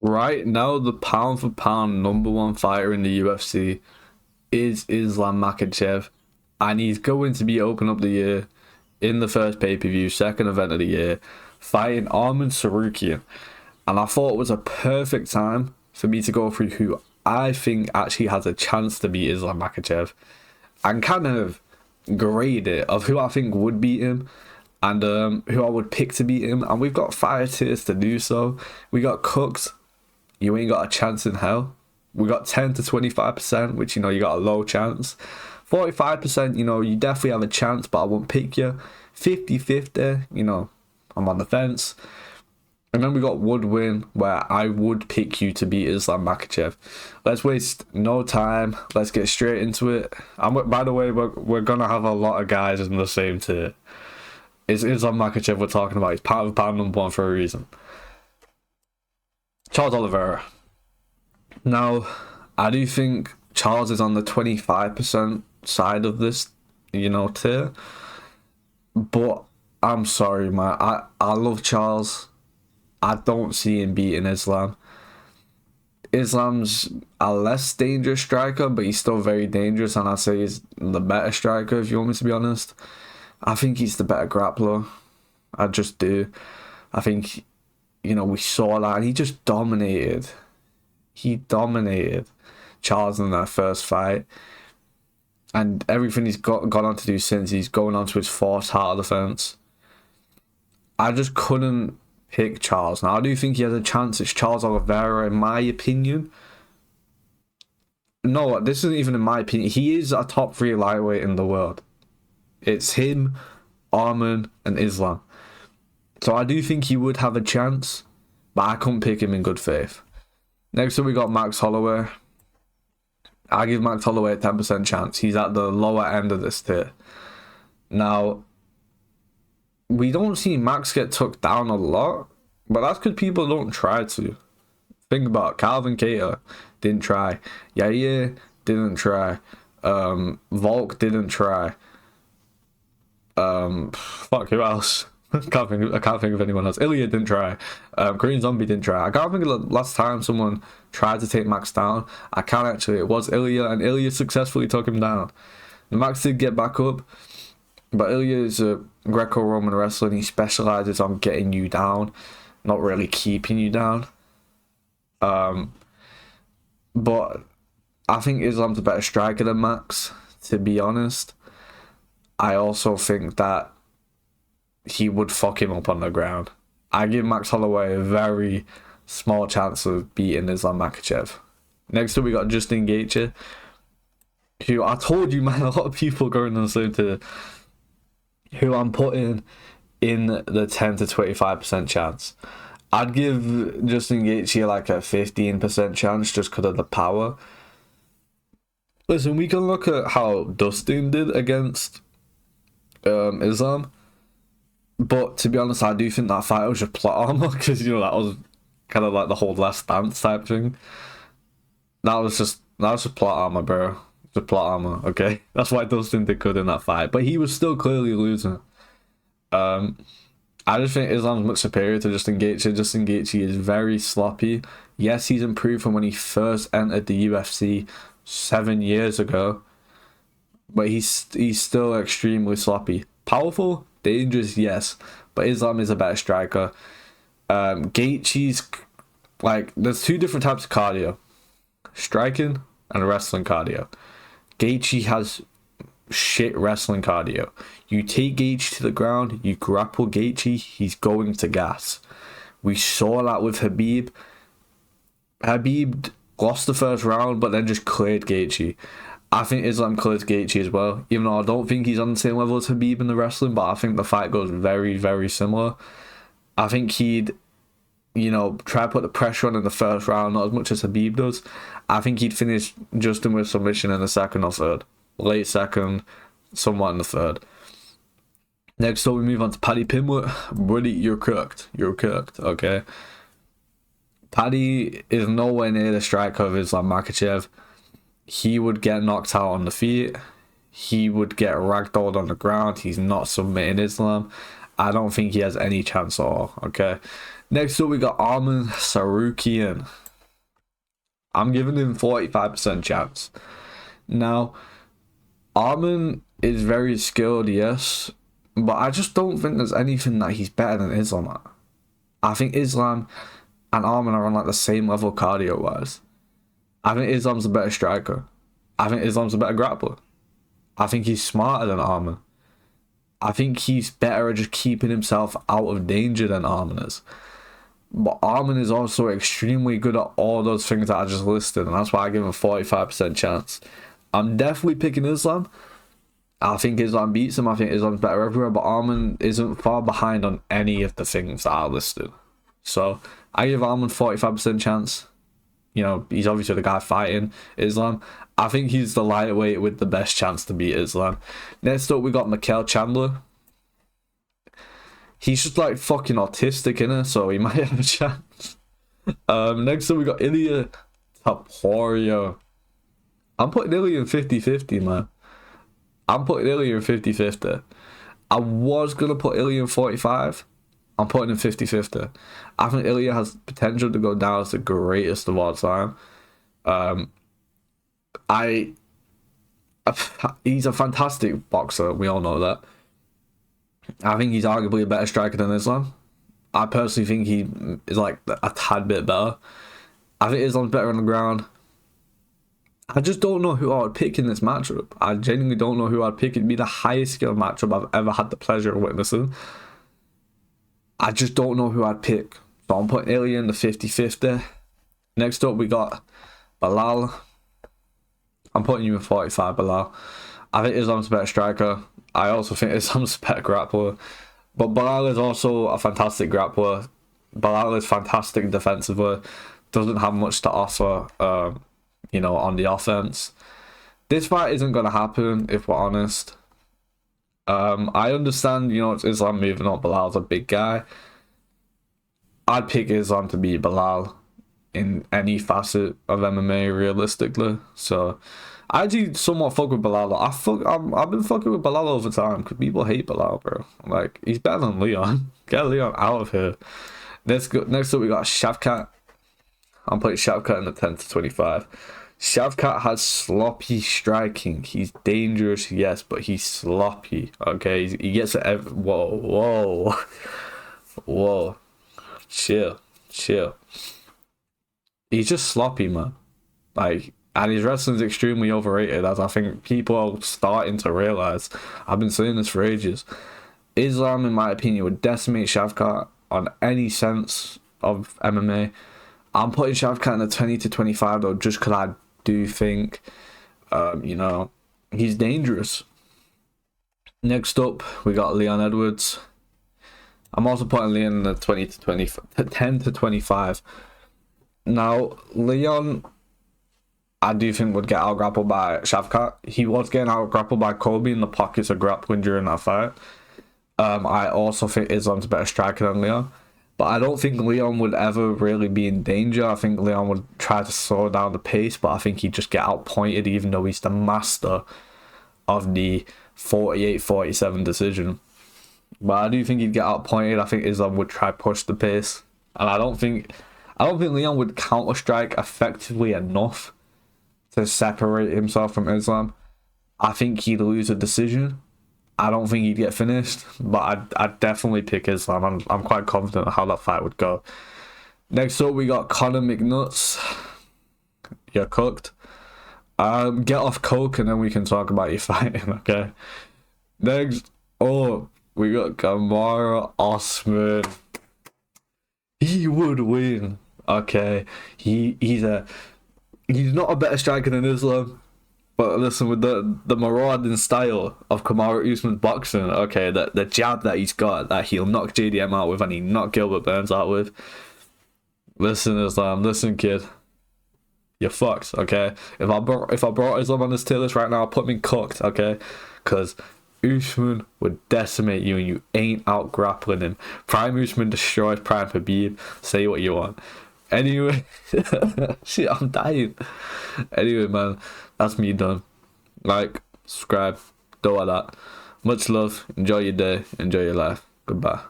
Right now, the pound for pound number one fighter in the UFC is Islam Makhachev, and he's going to be opening up the year in the first pay-per-view, second event of the year, fighting Arman Sarukian. And I thought it was a perfect time for me to go through who I think actually has a chance to beat Islam Makhachev and kind of grade it of who I think would beat him and who I would pick to beat him. And we've got 5 tiers to do so. We got Cooks, you ain't got a chance in hell. We got 10 to 25%, which, you got a low chance. 45%, you definitely have a chance, but I won't pick you. 50-50, I'm on the fence. And then we got Woodwin, where I would pick you to beat Islam Makhachev. Let's waste no time. Let's get straight into it. By the way, we're going to have a lot of guys in the same tier. It's Islam Makhachev we're talking about. He's part of pound number one for a reason. Charles Oliveira. Now, I do think Charles is on the 25% side of this, tier. But I'm sorry, man. I love Charles. I don't see him beating Islam. Islam's a less dangerous striker, but he's still very dangerous, and I say he's the better striker, if you want me to be honest. I think he's the better grappler. I just do. I think, we saw that, and he just dominated. He dominated Charles in that first fight. And everything he's gone on to do since, he's going on to his fourth title defense. I just couldn't pick Charles. Now, I do think he has a chance. It's Charles Oliveira, in my opinion. No, this isn't even in my opinion. He is a top 3 lightweight in the world. It's him, Arman, and Islam. So I do think he would have a chance, but I couldn't pick him in good faith. Next up, we got Max Holloway. I give Max Holloway a 10% chance. He's at the lower end of this tier. Now, we don't see Max get took down a lot, but that's because people don't try to. Think about it. Calvin Kattar didn't try. Yair didn't try. Volk didn't try. Who else? I can't think of anyone else. Ilia didn't try. Korean Zombie didn't try. I can't think of the last time someone tried to take Max down. I can't actually. It was Ilia, and Ilia successfully took him down. Max did get back up, but Ilia is a Greco-Roman wrestler, and he specializes on getting you down, not really keeping you down. But I think Islam's a better striker than Max, to be honest. I also think that he would fuck him up on the ground. I give Max Holloway a very small chance of beating Islam Makhachev. Next up, we got Justin Gaethje, who I told you, man, a lot of people going on the same to who I'm putting in the 10 to 25% chance. I'd give Justin Gaethje like a 15% chance just because of the power. Listen, we can look at how Dustin did against Islam. But to be honest, I do think that fight was just plot armor because that was kind of like the whole last dance type thing. That was just plot armor, bro. Just plot armor, okay? That's why Dustin did good in that fight, but he was still clearly losing. I just think Islam's much superior to Justin Gaethje. Justin Gaethje is very sloppy. Yes, he's improved from when he first entered the UFC 7 years ago, but he's still extremely sloppy. Powerful, dangerous, yes, but Islam is a better striker. Gaethje's there's 2 different types of cardio: striking and wrestling cardio. Gaethje has shit wrestling cardio. You take Gaethje to the ground, you grapple Gaethje, he's going to gas. We saw that with Khabib. Khabib lost the first round, but then just cleared Gaethje. I think Islam clears Gaethje as well, even though I don't think he's on the same level as Khabib in the wrestling, but I think the fight goes very, very similar. I think he'd, try to put the pressure on in the first round, not as much as Khabib does. I think he'd finish Justin with submission in the second or third. Late second, somewhat in the third. Next up, we move on to Paddy Pimblett. Buddy, you're cooked. You're cooked, okay? Paddy is nowhere near the striker of Islam Makhachev. He would get knocked out on the feet. He would get ragdolled on the ground. He's not submitting Islam. I don't think he has any chance at all, okay? Next up, we got Arman Sarukian. I'm giving him 45% chance. Now, Arman is very skilled, yes, but I just don't think there's anything that he's better than Islam at. I think Islam and Arman are on like the same level cardio-wise. I think Islam's a better striker. I think Islam's a better grappler. I think he's smarter than Arman. I think he's better at just keeping himself out of danger than Arman is. But Arman is also extremely good at all those things that I just listed, and that's why I give him a 45% chance. I'm definitely picking Islam. I think Islam beats him. I think Islam's better everywhere, but Arman isn't far behind on any of the things that I listed. So I give Arman 45% chance. You know, he's obviously the guy fighting Islam. I think he's the lightweight with the best chance to beat Islam. Next up, we got Mikel Chandler. He's just like fucking autistic, innit? So he might have a chance. Next up, we got Ilia Torio. I'm putting Ilia in 50-50, man. I'm putting Ilia in 50-50. I was going to put Ilia in 45. I'm putting him 50-50. I think Ilia has potential to go down as the greatest of all time. He's a fantastic boxer. We all know that. I think he's arguably a better striker than Islam. I personally think he is like a tad bit better. I think Islam's better on the ground. I just don't know who I would pick in this matchup. I genuinely don't know who I'd pick. It'd be the highest skill matchup I've ever had the pleasure of witnessing. I just don't know who I'd pick. So I'm putting Ilia in the 50-50. Next up, we got Balal. I'm putting you in 45, Balal. I think Islam's a better striker. I also think Islam's a better grappler. But Balal is also a fantastic grappler. Balal is fantastic defensively. Doesn't have much to offer, you know, on the offense. This fight isn't going to happen, if we're honest. I understand, you know, it's Islam moving on. Balal's a big guy. I'd pick Islam to beat Balal in any facet of MMA, realistically. So I actually somewhat fuck with Balal. I've been fucking with Balal over time because people hate Balal, bro. Like, he's better than Leon. Get Leon out of here. Next up, we got Shavkat. I'm putting Shavkat in the 10-25. Shavkat has sloppy striking. He's dangerous, yes, but he's sloppy. Okay, he gets it. Whoa. Chill. He's just sloppy, man. Like, and his wrestling's extremely overrated, as I think people are starting to realize. I've been saying this for ages. Islam, in my opinion, would decimate Shavkat on any sense of MMA. I'm putting Shavkat in the 20-25 though, just because I do think, you know, he's dangerous. Next up, we got Leon Edwards. I'm also putting Leon in the 10-25. Now, Leon, I do think would get out-grappled by Shavkat. He was getting out-grappled by Kobe in the pockets of grappling during that fight. I also think Islam's a better striker than Leon. But I don't think Leon would ever really be in danger. I think Leon would try to slow down the pace, but I think he'd just get outpointed, even though he's the master of the 48-47 decision. But I do think he'd get outpointed. I think Islam would try push the pace. And I don't think Leon would counter-strike effectively enough to separate himself from Islam. I think he'd lose a decision. I don't think he'd get finished, but I'd definitely pick Islam. I'm quite confident of how that fight would go. Next up, we got Conor McNuts. You're cooked. Get off coke and then we can talk about your fighting, okay? Next up, we got Kamaru Usman. He would win, okay? He's not a better striker than Islam. But listen, with the marauding style of Kamaru Usman's boxing, okay, the jab that he's got, that he'll knock JDM out with and he knock Gilbert Burns out with. Listen, Islam, listen, kid. You're fucked, okay? If I brought Islam on this tier list right now, I'll put him in cooked, okay? Because Usman would decimate you and you ain't out grappling him. Prime Usman destroys Prime Khabib. Say what you want. Anyway, shit, I'm dying. Anyway, man, that's me done. Like, subscribe, do all that. Much love. Enjoy your day. Enjoy your life. Goodbye.